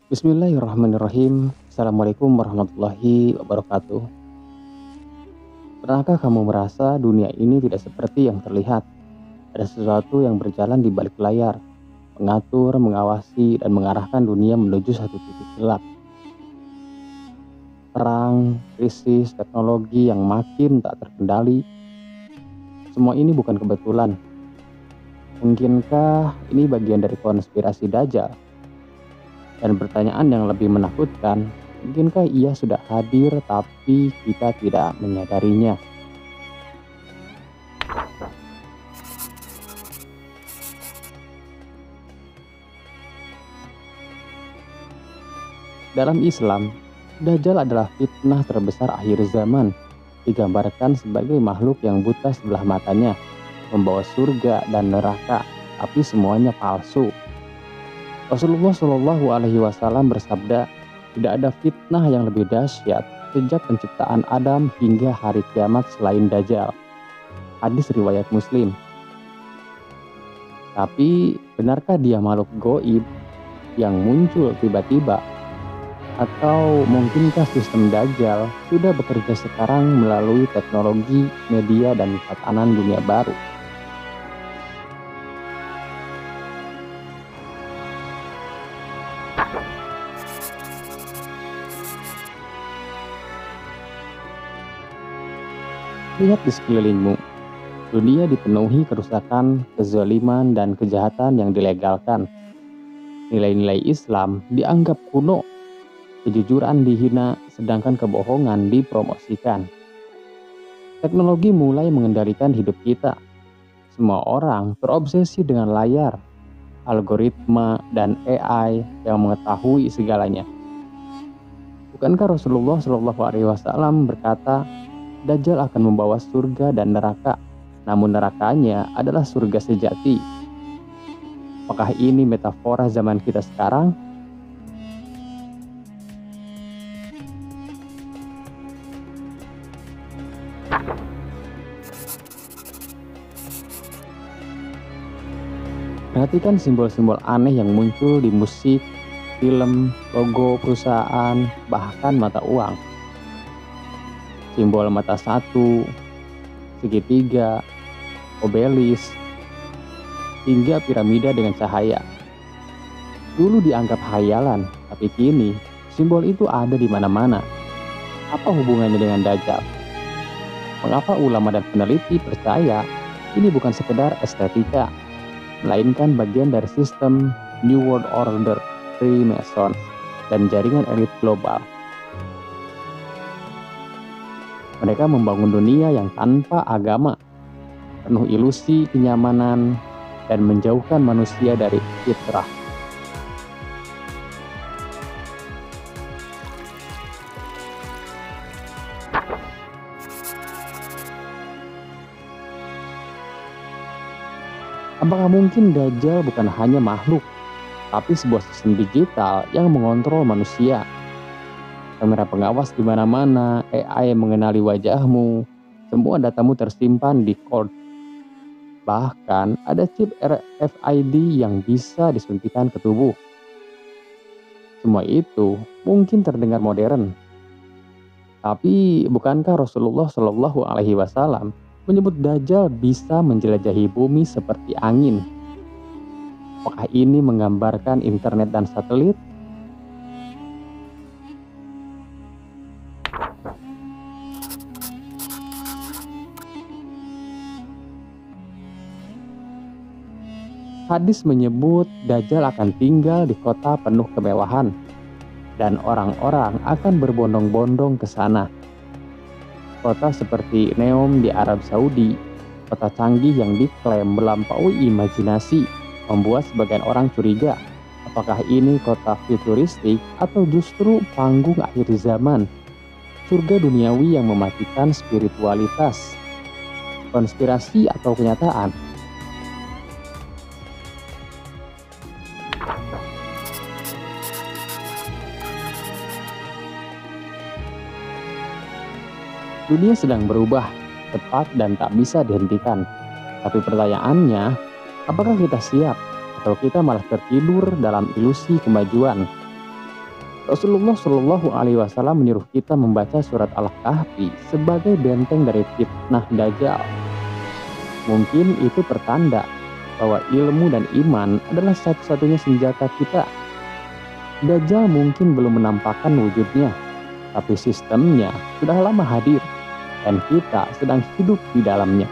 Bismillahirrahmanirrahim. Assalamualaikum warahmatullahi wabarakatuh. Pernahkah kamu merasa dunia ini tidak seperti yang terlihat? Ada sesuatu yang berjalan di balik layar, mengatur, mengawasi, dan mengarahkan dunia menuju satu titik gelap. Perang, krisis, teknologi yang makin tak terkendali, semua ini bukan kebetulan. Mungkinkah ini bagian dari konspirasi Dajjal? Dan pertanyaan yang lebih menakutkan, mungkinkah ia sudah hadir tapi kita tidak menyadarinya? Dalam Islam, Dajjal adalah fitnah terbesar akhir zaman, digambarkan sebagai makhluk yang buta sebelah matanya, membawa surga dan neraka, tapi semuanya palsu. Rasulullah Shallallahu Alaihi Wasallam bersabda, tidak ada fitnah yang lebih dahsyat sejak penciptaan Adam hingga hari kiamat selain Dajjal. Hadis riwayat Muslim. Tapi benarkah dia makhluk goib yang muncul tiba-tiba? Atau mungkinkah sistem Dajjal sudah bekerja sekarang melalui teknologi, media, dan tatanan dunia baru? Lihat di sekelilingmu, dunia dipenuhi kerusakan, kezaliman, dan kejahatan yang dilegalkan. Nilai-nilai Islam dianggap kuno, kejujuran dihina, sedangkan kebohongan dipromosikan. Teknologi mulai mengendalikan hidup kita. Semua orang terobsesi dengan layar, algoritma, dan AI yang mengetahui segalanya. Bukankah Rasulullah SAW berkata, Dajjal akan membawa surga dan neraka, namun nerakanya adalah surga sejati. Apakah ini metafora zaman kita sekarang? Perhatikan simbol-simbol aneh yang muncul di musik, film, logo perusahaan, bahkan mata uang. Simbol mata satu, segitiga, obelis, hingga piramida dengan cahaya. Dulu dianggap khayalan, tapi kini simbol itu ada di mana-mana. Apa hubungannya dengan Dajjal? Mengapa ulama dan peneliti percaya ini bukan sekedar estetika, melainkan bagian dari sistem New World Order, Freemason, dan jaringan elit global? Mereka membangun dunia yang tanpa agama, penuh ilusi kenyamanan, dan menjauhkan manusia dari fitrah. Apakah mungkin Dajjal bukan hanya makhluk, tapi sebuah sistem digital yang mengontrol manusia? Kamera pengawas di mana-mana, AI yang mengenali wajahmu, semua datamu tersimpan di cloud. Bahkan ada chip RFID yang bisa disuntikan ke tubuh. Semua itu mungkin terdengar modern. Tapi bukankah Rasulullah Shallallahu Alaihi Wasallam menyebut Dajjal bisa menjelajahi bumi seperti angin? Apakah ini menggambarkan internet dan satelit? Hadis menyebut Dajjal akan tinggal di kota penuh kemewahan, dan orang-orang akan berbondong-bondong ke sana. Kota seperti Neom di Arab Saudi, kota canggih yang diklaim melampaui imajinasi, membuat sebagian orang curiga. Apakah ini kota futuristik atau justru panggung akhir zaman? Surga duniawi yang mematikan spiritualitas. Konspirasi atau kenyataan? Dunia sedang berubah, cepat dan tak bisa dihentikan. Tapi pertanyaannya, apakah kita siap atau kita malah tertidur dalam ilusi kemajuan? Rasulullah Shallallahu Alaihi Wasallam menyuruh kita membaca surat Al-Kahfi sebagai benteng dari fitnah Dajjal. Mungkin itu pertanda bahwa ilmu dan iman adalah satu-satunya senjata kita. Dajjal mungkin belum menampakkan wujudnya, tapi sistemnya sudah lama hadir dan kita sedang hidup di dalamnya.